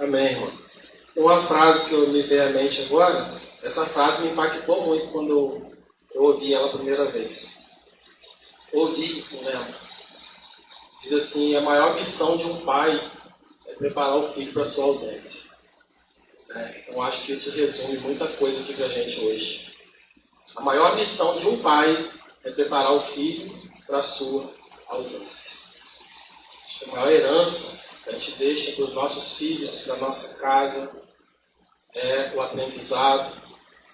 Amém, irmão. Uma frase que me veio à mente agora, essa frase me impactou muito quando eu ouvi ela a primeira vez. Ouvi, não lembro. Diz assim: a maior missão de um pai é preparar o filho para a sua ausência. Eu acho que isso resume muita coisa aqui para a gente hoje. A maior missão de um pai é preparar o filho para a sua ausência. Acho que a maior herança que a gente deixa para os nossos filhos, para a nossa casa, é o aprendizado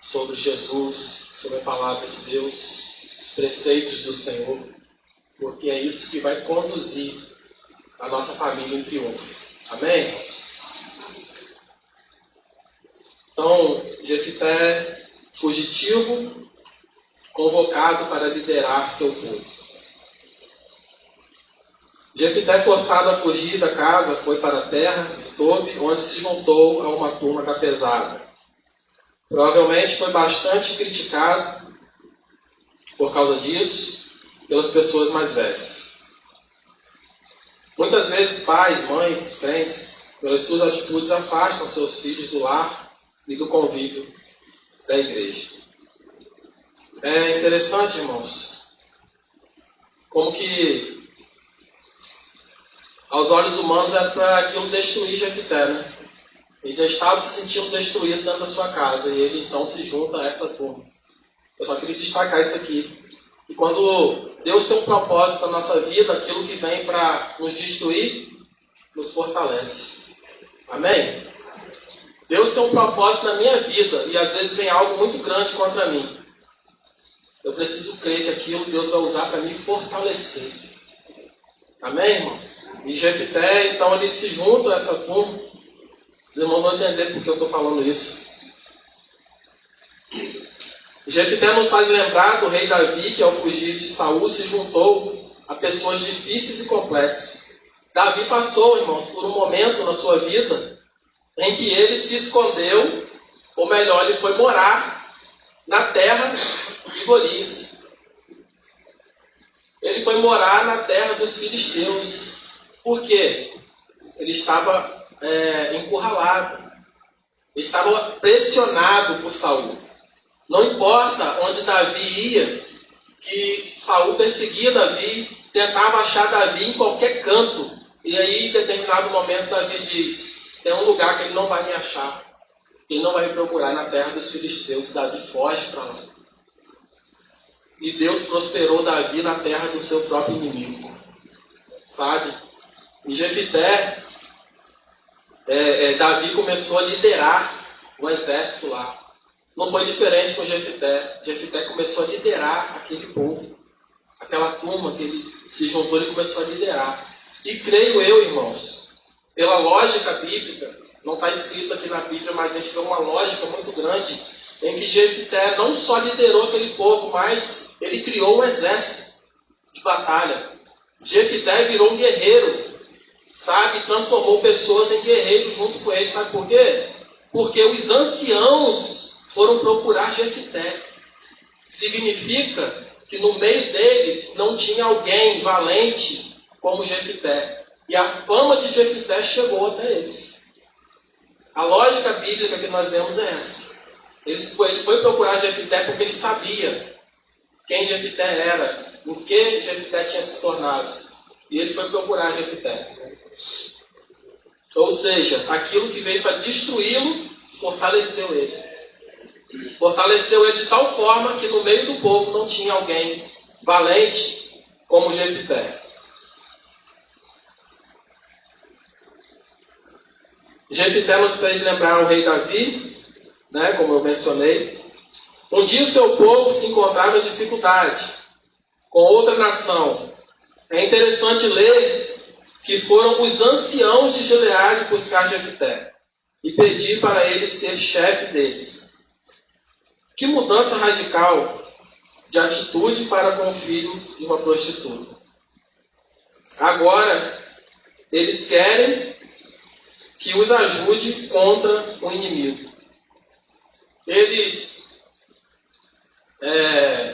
sobre Jesus, sobre a palavra de Deus, os preceitos do Senhor, porque é isso que vai conduzir a nossa família em triunfo. Amém, irmãos? Então, Jefité, fugitivo, convocado para liderar seu povo. Jefité, forçado a fugir da casa, foi para a terra de Tobi, onde se juntou a uma turma da pesada. Provavelmente foi bastante criticado por causa disso pelas pessoas mais velhas. Muitas vezes pais, mães, crentes, pelas suas atitudes afastam seus filhos do lar e do convívio da igreja. É interessante, irmãos, como que aos olhos humanos era para aquilo destruir Jefité, né? Ele já estava se sentindo destruído dentro da sua casa e ele então se junta a essa turma. Eu só queria destacar isso aqui. E quando Deus tem um propósito na nossa vida, aquilo que vem para nos destruir, nos fortalece. Amém? Deus tem um propósito na minha vida e às vezes vem algo muito grande contra mim. Eu preciso crer que aquilo Deus vai usar para me fortalecer. Amém, irmãos? E Jefité, então, ele se junta a essa turma. Os irmãos vão entender por que eu estou falando isso. Jefité nos faz lembrar do rei Davi, que ao fugir de Saul se juntou a pessoas difíceis e complexas. Davi passou, irmãos, por um momento na sua vida em que ele se escondeu, ou melhor, ele foi morar na terra de Golias. Ele foi morar na terra dos filisteus. Por quê? Ele estava encurralado. Ele estava pressionado por Saul. Não importa onde Davi ia, que Saul perseguia Davi, tentava achar Davi em qualquer canto. E aí, em determinado momento, Davi diz: tem um lugar que ele não vai me achar. Ele não vai me procurar na terra dos filisteus. Davi foge para lá. E Deus prosperou Davi na terra do seu próprio inimigo. Sabe? E Jefité, Davi começou a liderar o exército lá. Não foi diferente com Jefité. Jefité começou a liderar aquele povo. Aquela turma que ele se juntou, ele começou a liderar. E creio eu, irmãos, pela lógica bíblica, não está escrito aqui na Bíblia, mas a gente vê uma lógica muito grande, em que Jefité não só liderou aquele povo, mas ele criou um exército de batalha. Jefité virou um guerreiro, sabe? Transformou pessoas em guerreiros junto com ele. Sabe por quê? Porque os anciãos foram procurar Jefité. Significa que no meio deles não tinha alguém valente como Jefité. E a fama de Jefité chegou até eles. A lógica bíblica que nós vemos é essa. Ele foi procurar Jefité porque ele sabia quem Jefité era, o que Jefité tinha se tornado. E ele foi procurar Jefité. Ou seja, aquilo que veio para destruí-lo, fortaleceu ele. Fortaleceu ele de tal forma que no meio do povo não tinha alguém valente como Jefité. Jefité nos fez lembrar o rei Davi, né, como eu mencionei. Um dia o seu povo se encontrava em dificuldade com outra nação. É interessante ler que foram os anciãos de Gileade buscar Jefité e pedir para ele ser chefe deles. Que mudança radical de atitude para com o filho de uma prostituta. Agora, eles querem que os ajude contra o inimigo. Eles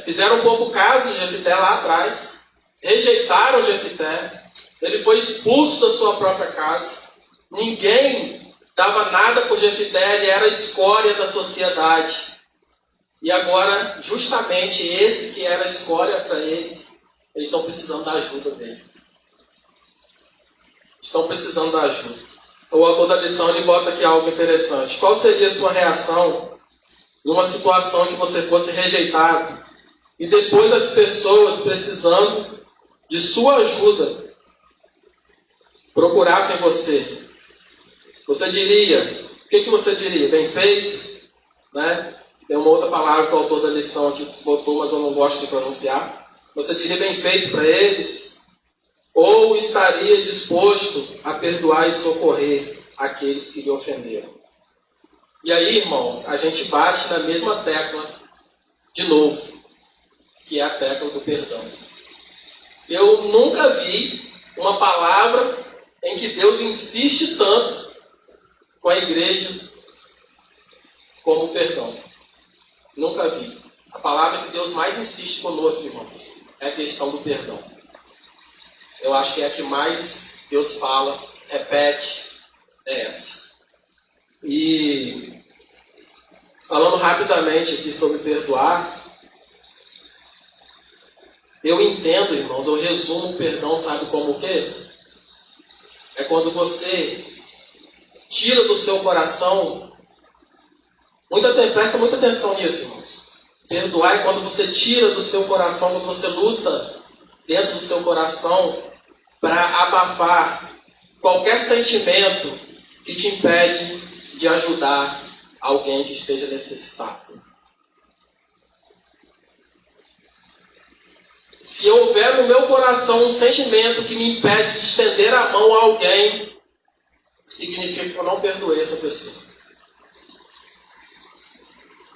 fizeram pouco caso de Jefité lá atrás, rejeitaram Jefité, ele foi expulso da sua própria casa, ninguém dava nada por Jefité, ele era a escória da sociedade. E agora, justamente esse que era a escória para eles, eles estão precisando da ajuda dele. Estão precisando da ajuda. O autor da lição, ele bota aqui algo interessante. Qual seria a sua reação numa situação que você fosse rejeitado e depois as pessoas precisando de sua ajuda procurassem você? Você diria, o que você diria? Bem feito? Né? Tem uma outra palavra que o autor da lição aqui botou, mas eu não gosto de pronunciar. Você diria bem feito para eles? Ou estaria disposto a perdoar e socorrer aqueles que lhe ofenderam? E aí, irmãos, a gente bate na mesma tecla de novo, que é a tecla do perdão. Eu nunca vi uma palavra em que Deus insiste tanto com a igreja como o perdão. Nunca vi. A palavra que Deus mais insiste conosco, irmãos, é a questão do perdão. Eu acho que é a que mais Deus fala, repete, é essa. E falando rapidamente aqui sobre perdoar, eu entendo, irmãos, eu resumo o perdão, sabe como o quê? É quando você tira do seu coração, presta muita atenção nisso, irmãos. Perdoar é quando você tira do seu coração, quando você luta dentro do seu coração para abafar qualquer sentimento que te impede de ajudar alguém que esteja necessitado. Se houver no meu coração um sentimento que me impede de estender a mão a alguém, significa que eu não perdoei essa pessoa.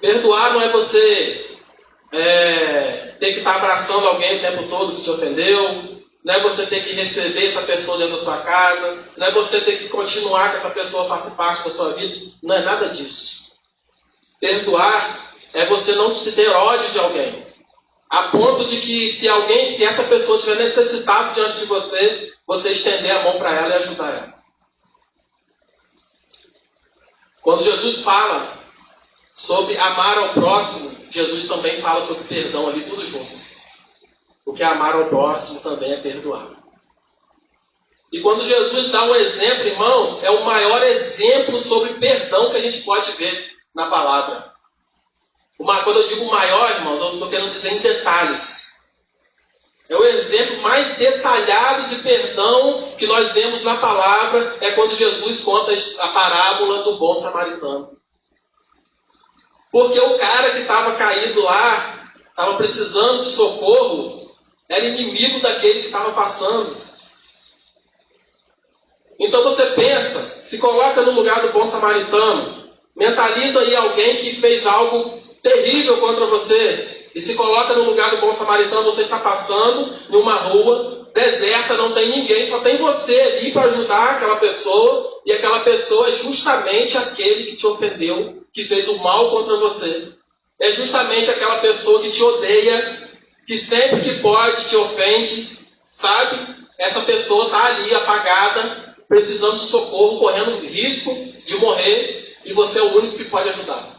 Perdoar não é você ter que estar abraçando alguém o tempo todo que te ofendeu, não é você ter que receber essa pessoa dentro da sua casa, não é você ter que continuar que essa pessoa faça parte da sua vida, não é nada disso. Perdoar é você não ter ódio de alguém, a ponto de que se essa pessoa estiver necessitada diante de você, você estender a mão para ela e ajudar ela. Quando Jesus fala sobre amar ao próximo, Jesus também fala sobre perdão ali, tudo junto. Porque amar ao próximo também é perdoar. E quando Jesus dá um exemplo, irmãos, é o maior exemplo sobre perdão que a gente pode ver na palavra. Quando eu digo maior, irmãos, eu estou querendo dizer em detalhes. É o exemplo mais detalhado de perdão que nós vemos na palavra, é quando Jesus conta a parábola do bom samaritano. Porque o cara que estava caído lá, estava precisando de socorro, era inimigo daquele que estava passando. Então você pensa, se coloca no lugar do bom samaritano, mentaliza aí alguém que fez algo terrível contra você, e se coloca no lugar do bom samaritano, você está passando numa rua deserta, não tem ninguém, só tem você ali para ajudar aquela pessoa, e aquela pessoa é justamente aquele que te ofendeu, que fez o mal contra você. É justamente aquela pessoa que te odeia, que sempre que pode te ofende, sabe? Essa pessoa está ali apagada, precisando de socorro, correndo risco de morrer, e você é o único que pode ajudar.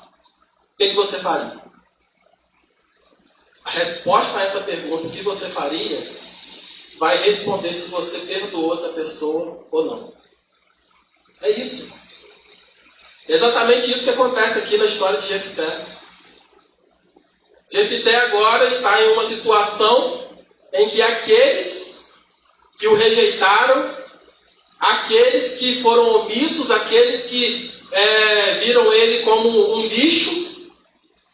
O que você faria? A resposta a essa pergunta, o que você faria, vai responder se você perdoou essa pessoa ou não. É isso. É exatamente isso que acontece aqui na história de Jefité. Jefité agora está em uma situação em que aqueles que o rejeitaram, aqueles que foram omissos, aqueles que viram ele como um lixo,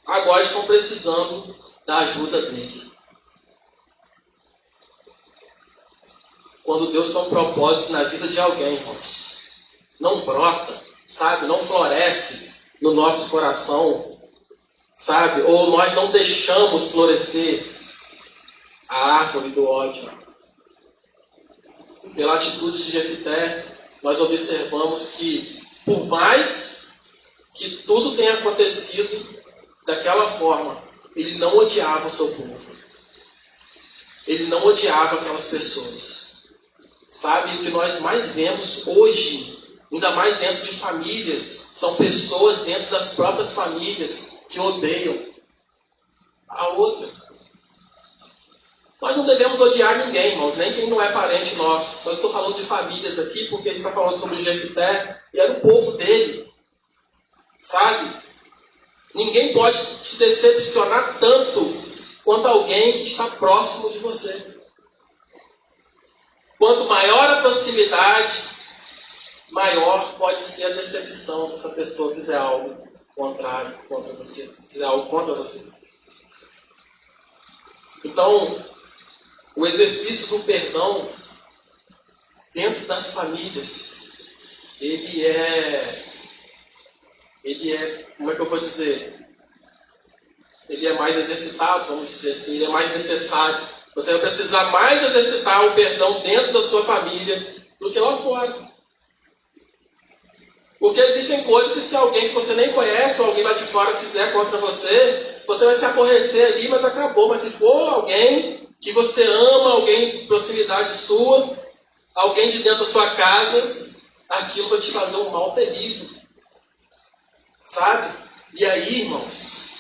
agora estão precisando da ajuda dele. Quando Deus tem um propósito na vida de alguém, irmãos, não brota, sabe? Não floresce no nosso coração, sabe? Ou nós não deixamos florescer a árvore do ódio. Pela atitude de Jefité, nós observamos que, por mais que tudo tenha acontecido daquela forma, ele não odiava o seu povo. Ele não odiava aquelas pessoas. Sabe, o que nós mais vemos hoje Ainda mais dentro de famílias. São pessoas dentro das próprias famílias que odeiam a outra. Nós não devemos odiar ninguém, irmãos, nem quem não é parente nosso. Eu estou falando de famílias aqui porque a gente está falando sobre o Jefité e era o povo dele. Sabe? Ninguém pode te decepcionar tanto quanto alguém que está próximo de você. Quanto maior a proximidade, maior pode ser a decepção se essa pessoa fizer algo contrário contra você, fizer algo contra você. Então, o exercício do perdão dentro das famílias, ele é, como é que eu vou dizer? Ele é mais exercitado, vamos dizer assim, ele é mais necessário. Você vai precisar mais exercitar o perdão dentro da sua família do que lá fora. Porque existem coisas que se alguém que você nem conhece ou alguém lá de fora fizer contra você, você vai se aborrecer ali, mas acabou. Mas se for alguém que você ama, alguém de proximidade sua, alguém de dentro da sua casa, aquilo vai te fazer um mal terrível. Sabe? E aí, irmãos,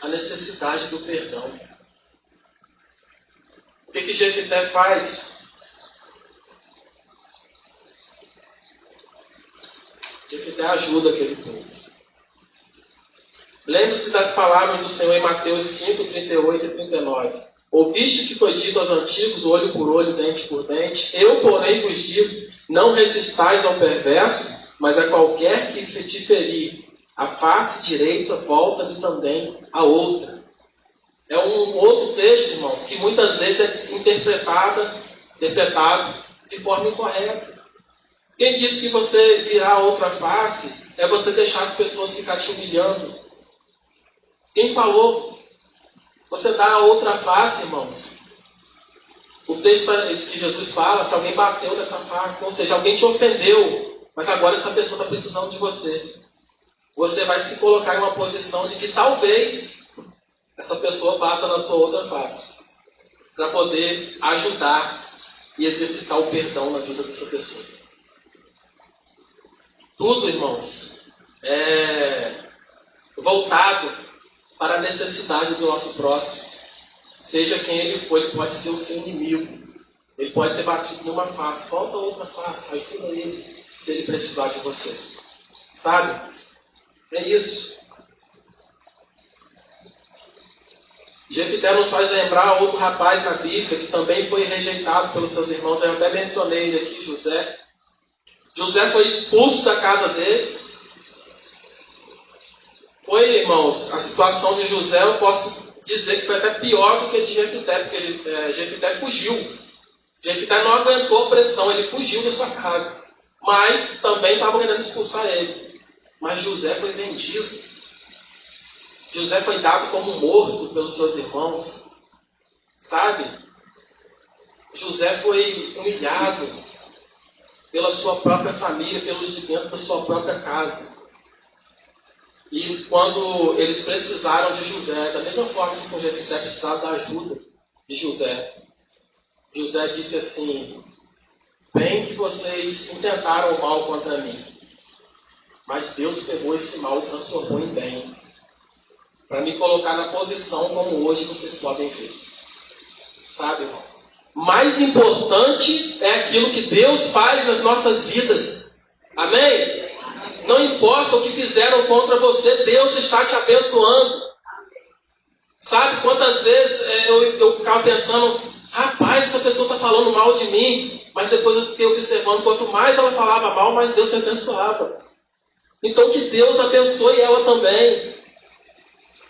a necessidade do perdão. O que Jefité faz? Jefité ajuda aquele povo. Lembre-se das palavras do Senhor em Mateus 5, 38 e 39. Ouviste o que foi dito aos antigos, olho por olho, dente por dente. Eu, porém, vos digo, não resistais ao perverso, mas a qualquer que te ferir a face direita, volta-lhe também a outra. É um outro texto, irmãos, que muitas vezes é interpretado de forma incorreta. Quem disse que você virar a outra face é você deixar as pessoas ficar te humilhando? Quem falou? Você dá a outra face, irmãos. O texto que Jesus fala, se alguém bateu nessa face, ou seja, alguém te ofendeu, mas agora essa pessoa está precisando de você. Você vai se colocar em uma posição de que talvez essa pessoa bata na sua outra face, para poder ajudar e exercitar o perdão na vida dessa pessoa. Tudo, irmãos, é voltado para a necessidade do nosso próximo. Seja quem ele for, ele pode ser o seu inimigo. Ele pode ter batido em uma face, volta a outra face, ajuda ele, se ele precisar de você. Sabe? É isso. Jefité nos faz lembrar outro rapaz na Bíblia que também foi rejeitado pelos seus irmãos. Eu até mencionei ele aqui, José. José foi expulso da casa dele. Foi, irmãos, a situação de José, eu posso dizer que foi até pior do que a de Jefité, porque Jefité fugiu. Jefité não aguentou a pressão, ele fugiu da sua casa. Mas também estavam querendo expulsar ele. Mas José foi vendido. José foi dado como morto pelos seus irmãos. Sabe? José foi humilhado pela sua própria família, pelos de dentro da sua própria casa. E quando eles precisaram de José, da mesma forma que com Jefité precisava da ajuda de José, José disse assim: bem que vocês intentaram o mal contra mim, mas Deus pegou esse mal e transformou em bem, para me colocar na posição como hoje vocês podem ver. Sabe, irmãos? Mais importante é aquilo que Deus faz nas nossas vidas. Amém? Não importa o que fizeram contra você, Deus está te abençoando. Sabe, quantas vezes eu ficava pensando, rapaz, essa pessoa está falando mal de mim, mas depois eu fiquei observando, quanto mais ela falava mal, mais Deus me abençoava. Então que Deus abençoe ela também.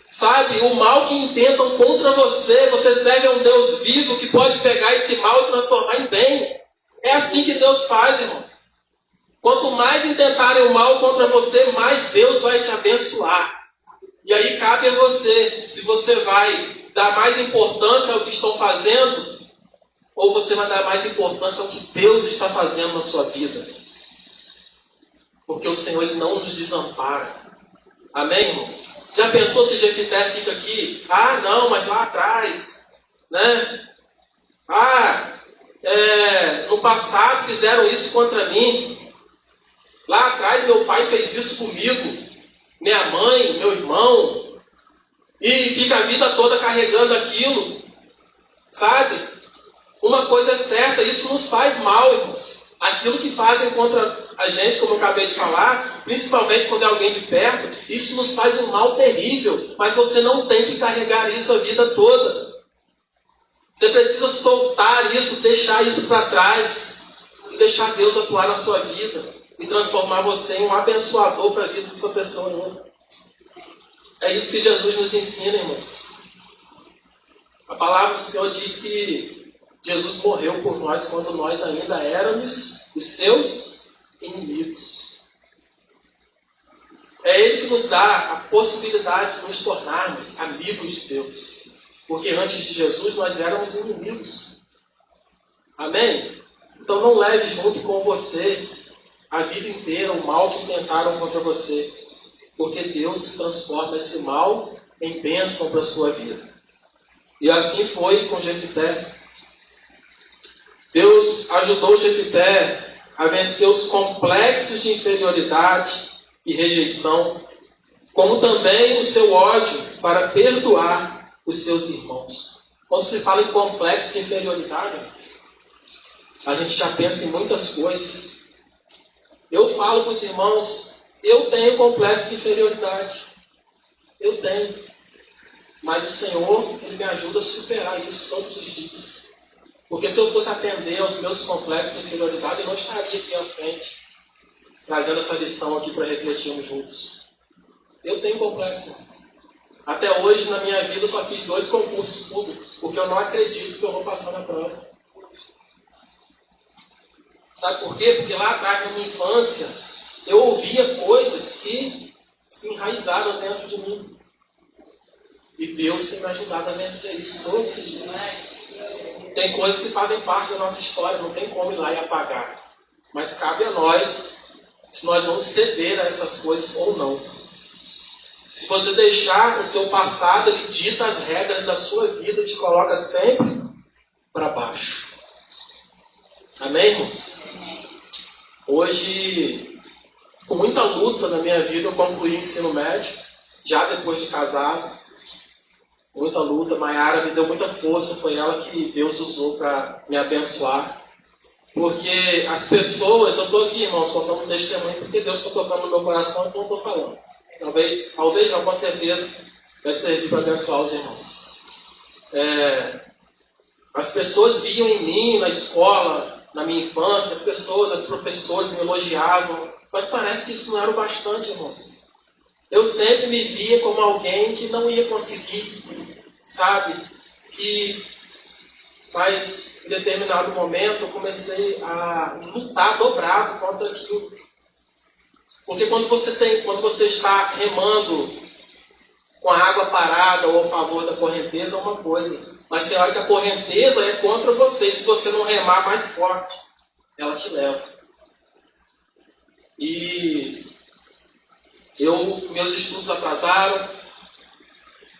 Sabe, o mal que intentam contra você, você serve a um Deus vivo que pode pegar esse mal e transformar em bem. É assim que Deus faz, irmãos. Quanto mais intentarem o mal contra você, mais Deus vai te abençoar. E aí cabe a você, se você vai dar mais importância ao que estão fazendo, ou você vai dar mais importância ao que Deus está fazendo na sua vida. Porque o Senhor ele não nos desampara. Amém, irmãos? Já pensou se Jefité fica aqui? Ah, não, mas lá atrás, né? No passado fizeram isso contra mim. Lá atrás meu pai fez isso comigo, minha mãe, meu irmão, e fica a vida toda carregando aquilo, sabe? Uma coisa é certa, isso nos faz mal, irmãos. Aquilo que fazem contra a gente, como eu acabei de falar, principalmente quando é alguém de perto, isso nos faz um mal terrível, mas você não tem que carregar isso a vida toda. Você precisa soltar isso, deixar isso para trás, e deixar Deus atuar na sua vida e transformar você em um abençoador para a vida dessa pessoa, não. É isso que Jesus nos ensina, irmãos. A palavra do Senhor diz que Jesus morreu por nós quando nós ainda éramos os seus inimigos. É Ele que nos dá a possibilidade de nos tornarmos amigos de Deus. Porque antes de Jesus nós éramos inimigos. Amém? Então não leve junto com você a vida inteira o mal que tentaram contra você. Porque Deus transforma esse mal em bênção para a sua vida. E assim foi com Jefité. Deus ajudou Jefité a vencer os complexos de inferioridade e rejeição, como também o seu ódio para perdoar os seus irmãos. Quando se fala em complexo de inferioridade, a gente já pensa em muitas coisas. Eu falo para os irmãos, eu tenho complexo de inferioridade. Eu tenho. Mas o Senhor, Ele me ajuda a superar isso todos os dias. Porque se eu fosse atender aos meus complexos de inferioridade, eu não estaria aqui à frente, trazendo essa lição aqui para refletirmos juntos. Eu tenho complexo. Até hoje, na minha vida, eu só fiz 2 concursos públicos, porque eu não acredito que eu vou passar na prova. Sabe por quê? Porque lá atrás, na minha infância, eu ouvia coisas que se enraizaram dentro de mim. E Deus tem me ajudado a vencer isso todos os dias. Tem coisas que fazem parte da nossa história, não tem como ir lá e apagar. Mas cabe a nós, se nós vamos ceder a essas coisas ou não. Se você deixar o seu passado, ele dita as regras da sua vida e te coloca sempre para baixo. Amém, irmãos? Hoje, com muita luta na minha vida, eu concluí o ensino médio, já depois de casado. Muita luta, Maiara me deu muita força, foi ela que Deus usou para me abençoar. Porque as pessoas, eu estou aqui, irmãos, contando um testemunho, porque Deus está tocando no meu coração, então eu estou falando. Talvez não, com certeza, vai servir para abençoar os irmãos. As pessoas viam em mim, na escola, na minha infância, as professores me elogiavam, mas parece que isso não era o bastante, irmãos. Eu sempre me via como alguém que não ia conseguir, sabe? Mas em determinado momento eu comecei a lutar dobrado contra aquilo. Porque quando você está remando com a água parada ou a favor da correnteza é uma coisa. Mas tem hora que a correnteza é contra você. E se você não remar mais forte, ela te leva. E meus estudos atrasaram,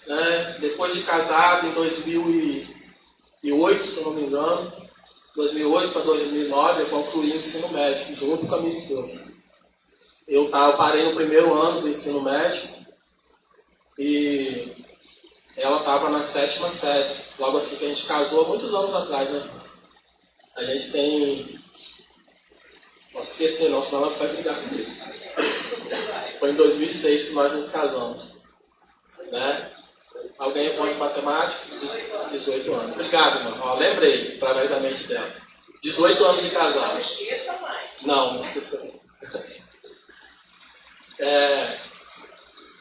né? Depois de casado, em 2008, se eu não me engano, 2008 para 2009, eu concluí o ensino médio, junto com a minha esposa. Eu parei no primeiro ano do ensino médio e ela estava na 7ª série, logo assim que a gente casou, há muitos anos atrás, né? A gente tem... Não se esquecer não, senão ela vai brigar comigo. Foi em 2006 que nós nos casamos. Né? Alguém é bom de matemática? 18 anos. Obrigado, irmão. Ó, lembrei, através da mente dela. 18 anos de casado. Não esqueça mais. Não esqueça.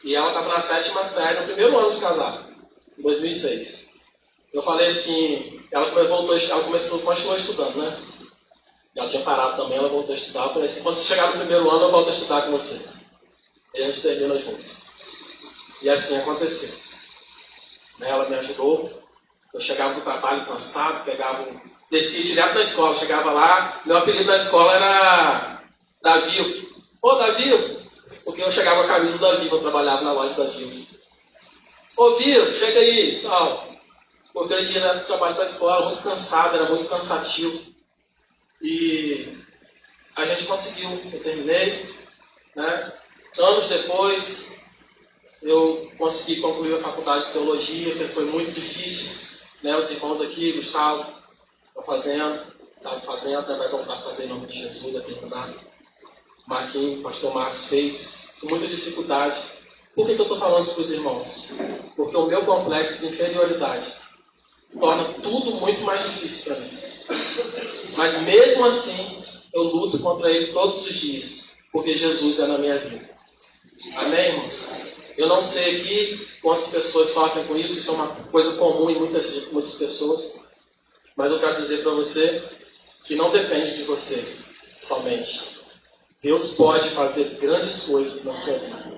E ela estava na 7ª série, no primeiro ano de casado, em 2006. Eu falei assim, ela continuou estudando, né? Ela tinha parado também, ela voltou a estudar. Eu falei assim, quando você chegar no primeiro ano, eu volto a estudar com você. E a gente termina junto. E assim aconteceu. Ela me ajudou. Eu chegava do trabalho cansado, descia direto da escola. Chegava lá, meu apelido na escola era Davi. Ô, Davi! Porque eu chegava com a camisa da Vivo, eu trabalhava na loja da Vivo. Ô, Vivo, chega aí, tal. Porque eu ia direto do trabalho para a escola, muito cansado, era muito cansativo. E a gente conseguiu, eu terminei. né? Anos depois, eu consegui concluir a faculdade de teologia, que foi muito difícil, né? Os irmãos aqui, Gustavo, estão fazendo, né? Vai voltar a fazer em nome de Jesus, da terminar. Marquinhos, pastor Marcos fez, com muita dificuldade. Por que eu estou falando isso para os irmãos? Porque o meu complexo de inferioridade torna tudo muito mais difícil para mim. Mas mesmo assim, eu luto contra ele todos os dias, porque Jesus é na minha vida. Amém, irmãos? Eu não sei aqui quantas pessoas sofrem com isso, isso é uma coisa comum em muitas pessoas, mas eu quero dizer para você que não depende de você somente. Deus pode fazer grandes coisas na sua vida.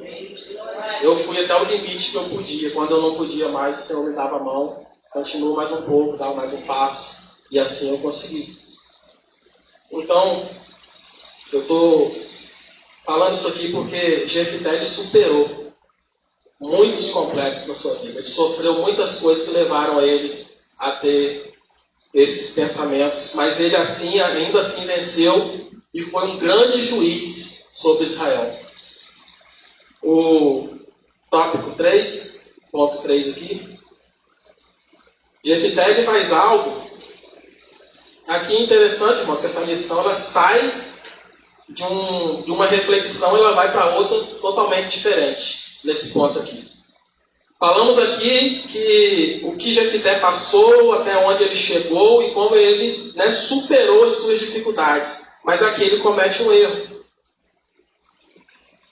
Eu fui até o limite que eu podia. Quando eu não podia mais, o Senhor me dava a mão. Continuo mais um pouco, dava mais um passo. E assim eu consegui. Então, eu estou falando isso aqui porque Jefité, ele superou muitos complexos na sua vida. Ele sofreu muitas coisas que levaram a ele a ter esses pensamentos. Mas ele ainda assim venceu e foi um grande juiz sobre Israel. O tópico 3, ponto 3 aqui. Jefité, ele faz algo. Aqui é interessante, irmãos, que essa lição ela sai de uma reflexão, ela vai para outra totalmente diferente, nesse ponto aqui. Falamos aqui que o que Jefité passou, até onde ele chegou e como ele, né, superou as suas dificuldades. Mas aqui ele comete um erro.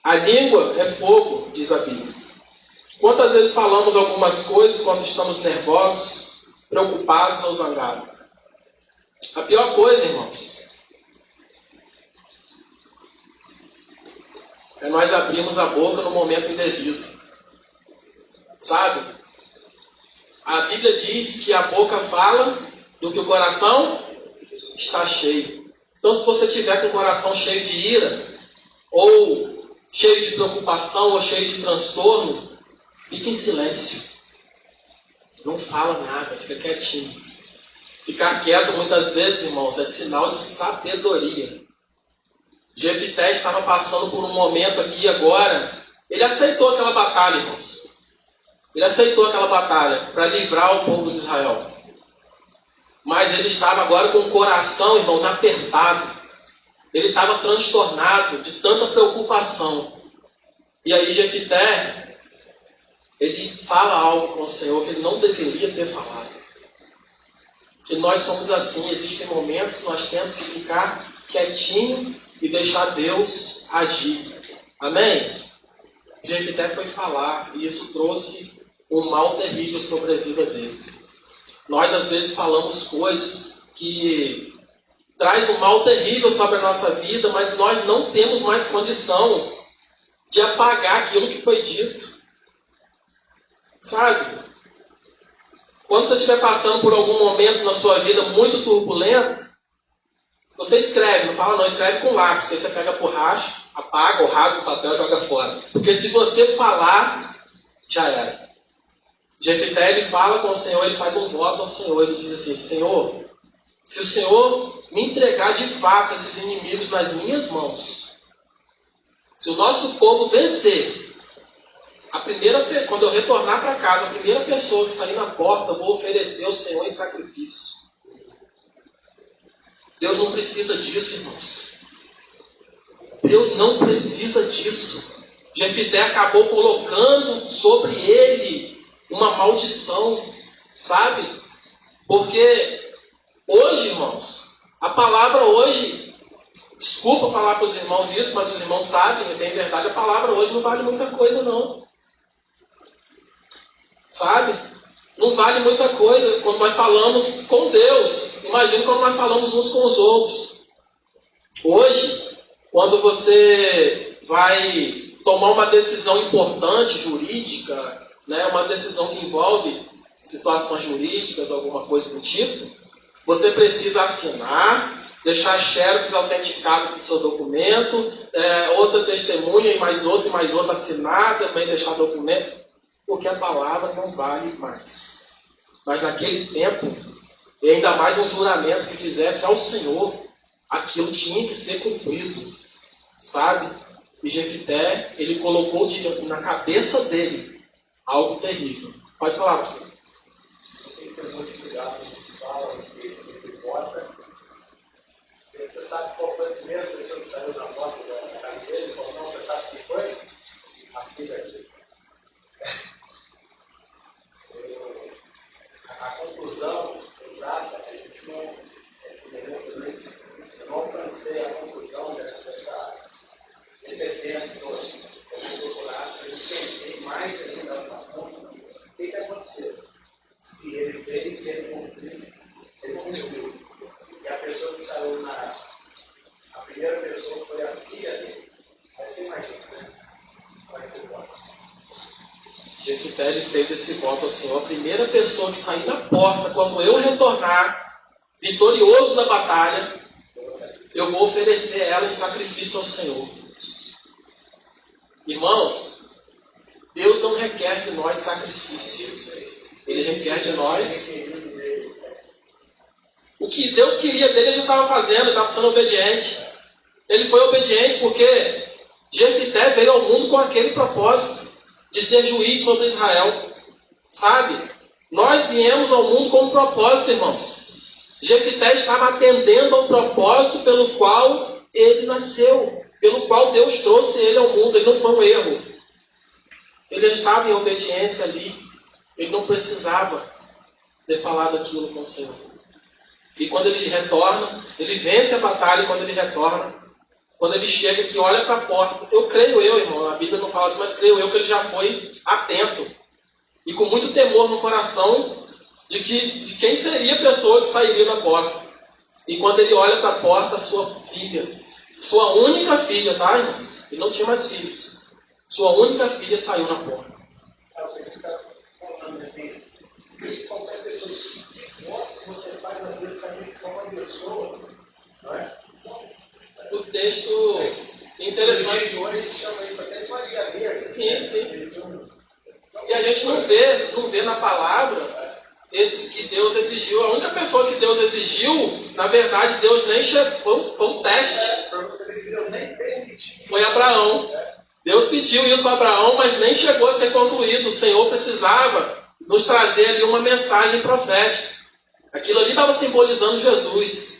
A língua é fogo, diz a Bíblia. Quantas vezes falamos algumas coisas quando estamos nervosos, preocupados ou zangados? A pior coisa, irmãos, é nós abrirmos a boca no momento indevido. Sabe? A Bíblia diz que a boca fala do que o coração está cheio. Então, se você tiver com o coração cheio de ira, ou cheio de preocupação, ou cheio de transtorno, fica em silêncio. Não fala nada, fica quietinho. Ficar quieto, muitas vezes, irmãos, é sinal de sabedoria. Jefité estava passando por um momento aqui agora. Ele aceitou aquela batalha, irmãos. Ele aceitou aquela batalha para livrar o povo de Israel. Mas ele estava agora com o coração, irmãos, apertado. Ele estava transtornado de tanta preocupação. E aí Jefité, ele fala algo com o Senhor que ele não deveria ter falado. Que nós somos assim, existem momentos que nós temos que ficar quietinho e deixar Deus agir. Amém? Jefité foi falar e isso trouxe um mal terrível sobre a vida dele. Nós às vezes falamos coisas que traz um mal terrível sobre a nossa vida, mas nós não temos mais condição de apagar aquilo que foi dito. Sabe? Quando você estiver passando por algum momento na sua vida muito turbulento, você escreve, não fala não, escreve com lápis, que aí você pega a borracha, apaga ou rasga o papel e joga fora. Porque se você falar, já era. Jefité, ele fala com o Senhor, ele faz um voto ao Senhor, ele diz assim: Senhor, se o Senhor me entregar de fato esses inimigos nas minhas mãos, se o nosso povo vencer, quando eu retornar para casa, a primeira pessoa que sair na porta, eu vou oferecer ao Senhor em sacrifício. Deus não precisa disso, irmãos. Deus não precisa disso. Jefité acabou colocando sobre ele uma maldição, sabe? Porque hoje, irmãos, a palavra hoje, desculpa falar para os irmãos isso, mas os irmãos sabem, é bem verdade, a palavra hoje não vale muita coisa não. Sabe? Não vale muita coisa quando nós falamos com Deus. Imagina quando nós falamos uns com os outros. Hoje, quando você vai tomar uma decisão importante, jurídica, né, uma decisão que envolve situações jurídicas, alguma coisa do tipo, você precisa assinar, deixar xerox autenticado do seu documento, outra testemunha e mais outra assinada, também deixar documento, porque a palavra não vale mais. Mas naquele tempo, e ainda mais um juramento que fizesse ao Senhor, aquilo tinha que ser cumprido, sabe? E Jefité, ele colocou na cabeça dele algo terrível. Pode falar, pastor. Tem que ter muito cuidado no que fala, no que bota. Você sabe qual foi a primeira pessoa que saiu da porta da casa dele? Ele falou, não, você sabe quem foi? A filha dele. A conclusão exata, a gente não, eu não alcancei a conclusão desse evento hoje. Eu vou procurar para entender mais ainda a ponta o que aconteceu. Se ele fez, se ele cumpriu. E a pessoa que saiu a primeira pessoa foi a filha dele. Aí você imagina, né? Como é que você possa? Jefité, ele fez esse voto ao Senhor. A primeira pessoa que sair da porta, quando eu retornar, vitorioso da batalha, eu vou oferecer ela em sacrifício ao Senhor. Irmãos, Deus não requer de nós sacrifício. Ele requer de nós. O que Deus queria dele, ele já estava fazendo, ele estava sendo obediente. Ele foi obediente porque Jefité veio ao mundo com aquele propósito de ser juiz sobre Israel. Sabe? Nós viemos ao mundo com um propósito, irmãos. Jefité estava atendendo ao propósito pelo qual ele nasceu, pelo qual Deus trouxe ele ao mundo. Ele não foi um erro. Ele estava em obediência ali. Ele não precisava ter falado aquilo com o Senhor. E quando ele retorna, ele vence a batalha. E quando ele retorna, quando ele chega aqui, olha para a porta. Irmão, a Bíblia não fala assim, mas creio eu que ele já foi atento. E com muito temor no coração de quem seria a pessoa que sairia na porta. E quando ele olha para a porta, a sua filha, sua única filha, tá, irmãos? Ele não tinha mais filhos. Sua única filha saiu na porta. Você fica falando assim, qualquer pessoa que você faz a Deus sacrificar uma pessoa, não é? O texto interessante. Hoje a gente chama isso até de Maria Verde. Sim. E a gente não vê na palavra esse que Deus exigiu. A única pessoa que Deus exigiu, na verdade, Deus nem chegou. Foi um teste. Para você ver que Deus nem permitiu. Foi Abraão. Deus pediu isso a Abraão, mas nem chegou a ser concluído. O Senhor precisava nos trazer ali uma mensagem profética. Aquilo ali estava simbolizando Jesus.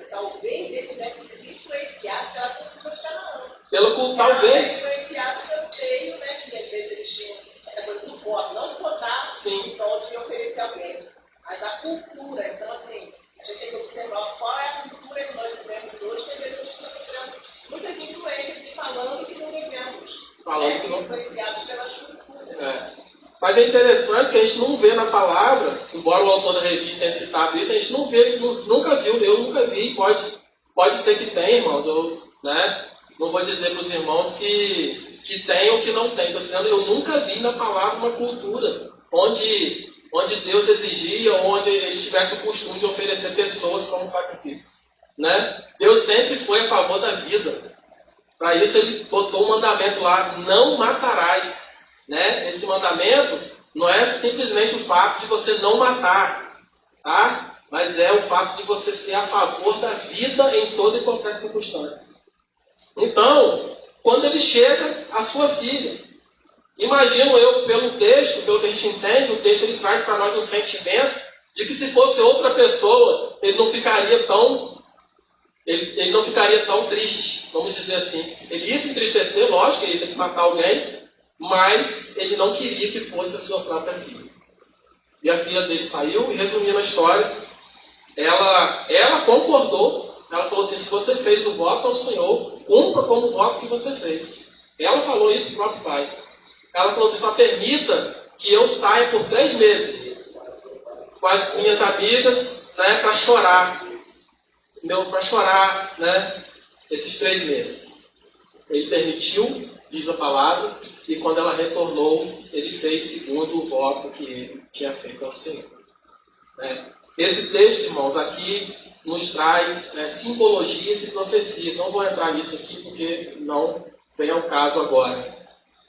Talvez ele tivesse sido influenciado pela cultura de Canaã. Talvez. Influenciado pelo meio, né? Que às vezes eles tinham essa coisa do voto, não de votar em prol de oferecer alguém, mas a cultura. Então, assim, a gente tem que observar qual é a cultura que nós vivemos hoje, que às vezes a gente está sofrendo muitas influências e falando que não vivemos. Falando que não. Influenciados pelas culturas. Mas é interessante que a gente não vê na palavra, embora o autor da revista tenha citado isso, a gente não vê, nunca viu, eu nunca vi, pode ser que tenha, irmãos, eu não vou dizer para os irmãos que tem ou que não tem, estou dizendo, eu nunca vi na palavra uma cultura onde Deus exigia, onde eles tivessem o costume de oferecer pessoas como sacrifício. Né? Deus sempre foi a favor da vida. Para isso ele botou um mandamento lá, não matarás. Né? Esse mandamento não é simplesmente o fato de você não matar, tá? Mas é o fato de você ser a favor da vida em toda e qualquer circunstância. Então, quando ele chega, a sua filha, imagino eu, pelo texto, pelo que a gente entende, o texto ele traz para nós um sentimento de que se fosse outra pessoa, ele não ficaria tão triste, vamos dizer assim. Ele ia se entristecer, lógico, ele ia ter que matar alguém, mas ele não queria que fosse a sua própria filha. E a filha dele saiu, e resumindo a história, ela concordou, ela falou assim, se você fez o voto ao Senhor, cumpra como o voto que você fez. Ela falou isso para o próprio pai. Ela falou assim, só permita que eu saia por 3 meses com as minhas amigas, né, para chorar, né, esses 3 meses. Ele permitiu, diz a palavra, e quando ela retornou, ele fez segundo o voto que ele tinha feito ao Senhor. Esse texto, irmãos, aqui nos traz simbologias e profecias. Não vou entrar nisso aqui porque não vem ao caso agora.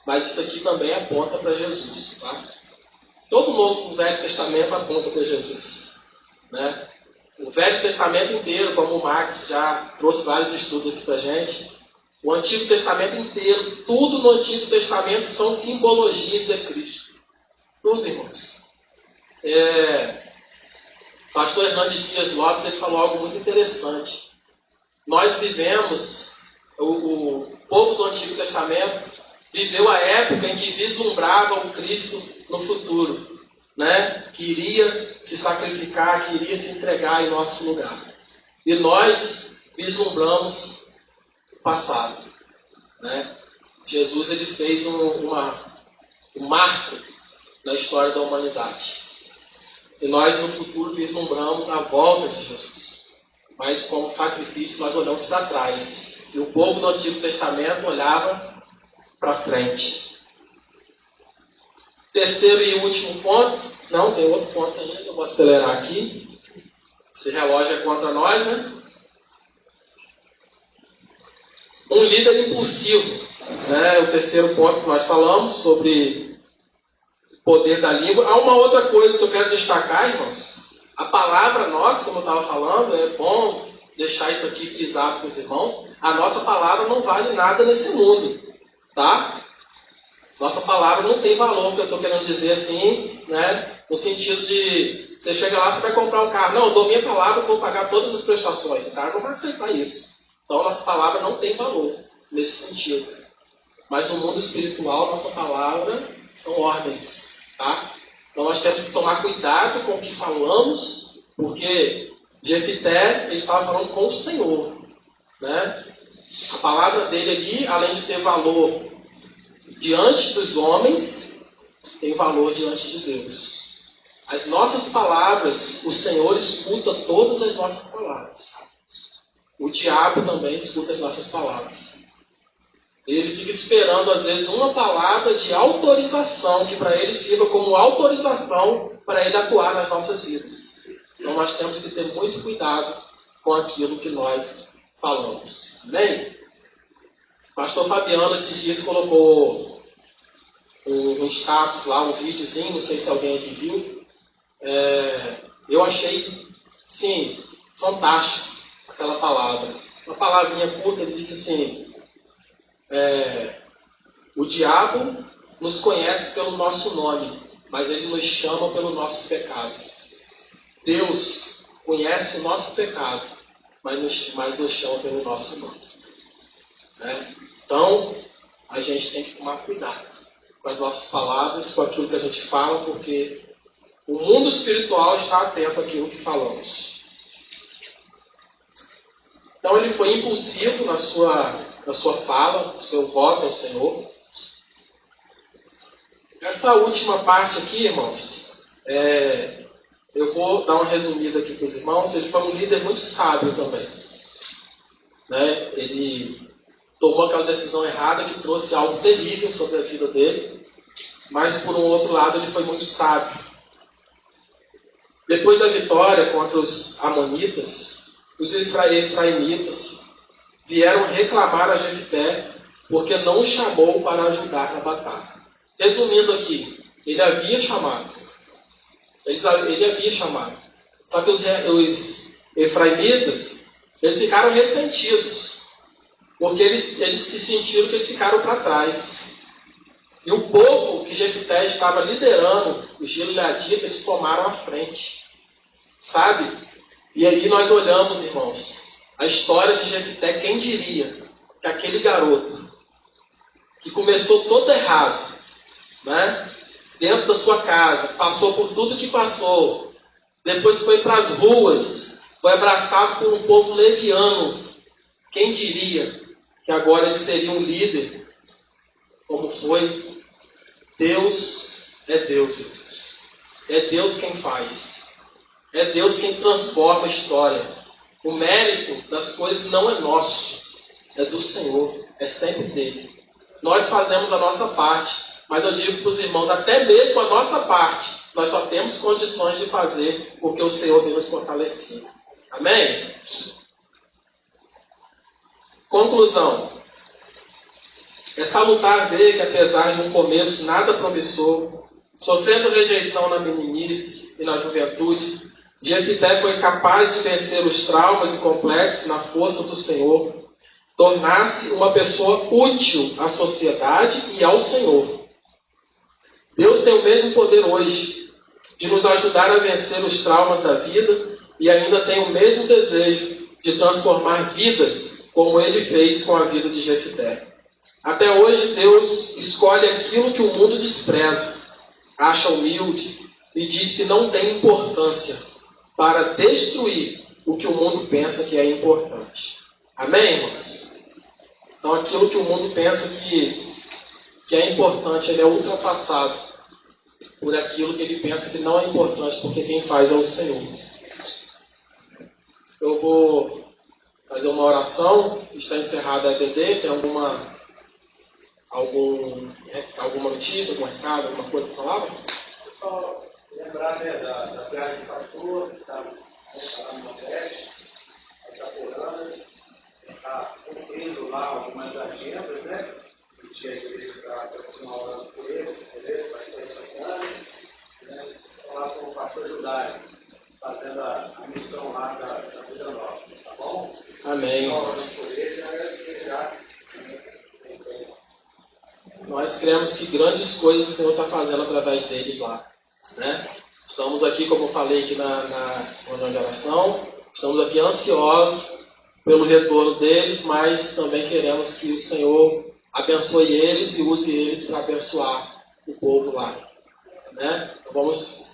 Mas isso aqui também aponta para Jesus. Tá? Todo o Velho Testamento aponta para Jesus. Né? O Velho Testamento inteiro, como o Max já trouxe vários estudos aqui para a gente, O Antigo Testamento inteiro, tudo no Antigo Testamento são simbologias de Cristo. Tudo, irmãos. Pastor Hernandes Dias Lopes, ele falou algo muito interessante. Nós vivemos, o povo do Antigo Testamento viveu a época em que vislumbrava o Cristo no futuro, né? Que iria se sacrificar, que iria se entregar em nosso lugar. E nós vislumbramos o passado, né? Jesus, ele fez um marco na história da humanidade. E nós no futuro vislumbramos a volta de Jesus. Mas como sacrifício nós olhamos para trás. E o povo do Antigo Testamento olhava para frente. Terceiro e último ponto. Não, tem outro ponto ainda. Eu vou acelerar aqui. Esse relógio é contra nós, né? Um líder impulsivo. Né? O terceiro ponto que nós falamos sobre o poder da língua. Há uma outra coisa que eu quero destacar, irmãos. A palavra nossa, como eu estava falando, é bom deixar isso aqui frisado para os irmãos. A nossa palavra não vale nada nesse mundo, tá? Nossa palavra não tem valor, que eu estou querendo dizer assim, né? No sentido de, você chega lá, você vai comprar um carro. Não, eu dou minha palavra, eu vou pagar todas as prestações. O cara não vai aceitar isso. Então, nossa palavra não tem valor nesse sentido. Mas no mundo espiritual, nossa palavra são ordens, tá? Então nós temos que tomar cuidado com o que falamos, porque Jefité, ele estava falando com o Senhor, né? A palavra dele ali, além de ter valor diante dos homens, tem valor diante de Deus. As nossas palavras, o Senhor escuta todas as nossas palavras. O diabo também escuta as nossas palavras. Ele fica esperando, às vezes, uma palavra de autorização, que para ele sirva como autorização para ele atuar nas nossas vidas. Então nós temos que ter muito cuidado com aquilo que nós falamos. Amém? O pastor Fabiano, esses dias, colocou um status lá, um videozinho, não sei se alguém aqui viu. Eu achei, sim, fantástico aquela palavra. Uma palavrinha curta, ele disse assim... o diabo nos conhece pelo nosso nome, mas ele nos chama pelo nosso pecado. Deus conhece o nosso pecado, mas nos chama pelo nosso nome. Né? Então, a gente tem que tomar cuidado com as nossas palavras, com aquilo que a gente fala, porque o mundo espiritual está atento àquilo que falamos. Então, ele foi impulsivo na sua fala, no seu voto ao Senhor. Essa última parte aqui, irmãos, eu vou dar uma resumida aqui para os irmãos. Ele foi um líder muito sábio também. Né? Ele tomou aquela decisão errada que trouxe algo terrível sobre a vida dele, mas por um outro lado ele foi muito sábio. Depois da vitória contra os amonitas, os efraimitas vieram reclamar a Jefité porque não o chamou para ajudar na batalha. Resumindo aqui, ele havia chamado. Ele havia chamado. Só que os efraimitas, eles ficaram ressentidos, porque eles se sentiram que eles ficaram para trás. E o povo que Jefité estava liderando, os gileaditas, eles tomaram a frente. Sabe? E aí nós olhamos, irmãos, a história de Jefité. Quem diria que aquele garoto que começou todo errado, né? Dentro da sua casa, passou por tudo que passou, depois foi para as ruas, foi abraçado por um povo leviano. Quem diria que agora ele seria um líder, como foi? Deus é Deus, irmãos. É Deus quem faz. É Deus quem transforma a história. O mérito das coisas não é nosso, é do Senhor, é sempre dele. Nós fazemos a nossa parte, mas eu digo para os irmãos, até mesmo a nossa parte, nós só temos condições de fazer porque o Senhor tem nos fortalecido. Amém? Conclusão. É salutar ver que apesar de um começo nada promissor, sofrendo rejeição na meninice e na juventude, Jefité foi capaz de vencer os traumas e complexos na força do Senhor, tornar-se uma pessoa útil à sociedade e ao Senhor. Deus tem o mesmo poder hoje de nos ajudar a vencer os traumas da vida e ainda tem o mesmo desejo de transformar vidas, como Ele fez com a vida de Jefté. Até hoje Deus escolhe aquilo que o mundo despreza, acha humilde e diz que não tem importância para destruir o que o mundo pensa que é importante. Amém, irmãos? Então aquilo que o mundo pensa que é importante, ele é ultrapassado por aquilo que ele pensa que não é importante, porque quem faz é o Senhor. Eu vou fazer uma oração, está encerrada a EBD, tem alguma notícia, algum recado, alguma coisa para falar? Só lembrar da viagem do pastor, que está lá no Nordeste, está apurando, está cumprindo lá algumas agendas, né? Que tinha igreja para continuar orando por ele, beleza? Bastante bacana, né? Estou lá com o pastor Judário, fazendo a missão lá da Vida Nova, tá bom? Amém. Orando por ele e agradecer já. Nós cremos que grandes coisas o Senhor está fazendo através deles lá, né? Estamos aqui, como eu falei aqui na reunião de oração, estamos aqui ansiosos pelo retorno deles, mas também queremos que o Senhor abençoe eles e use eles para abençoar o povo lá, né? Então vamos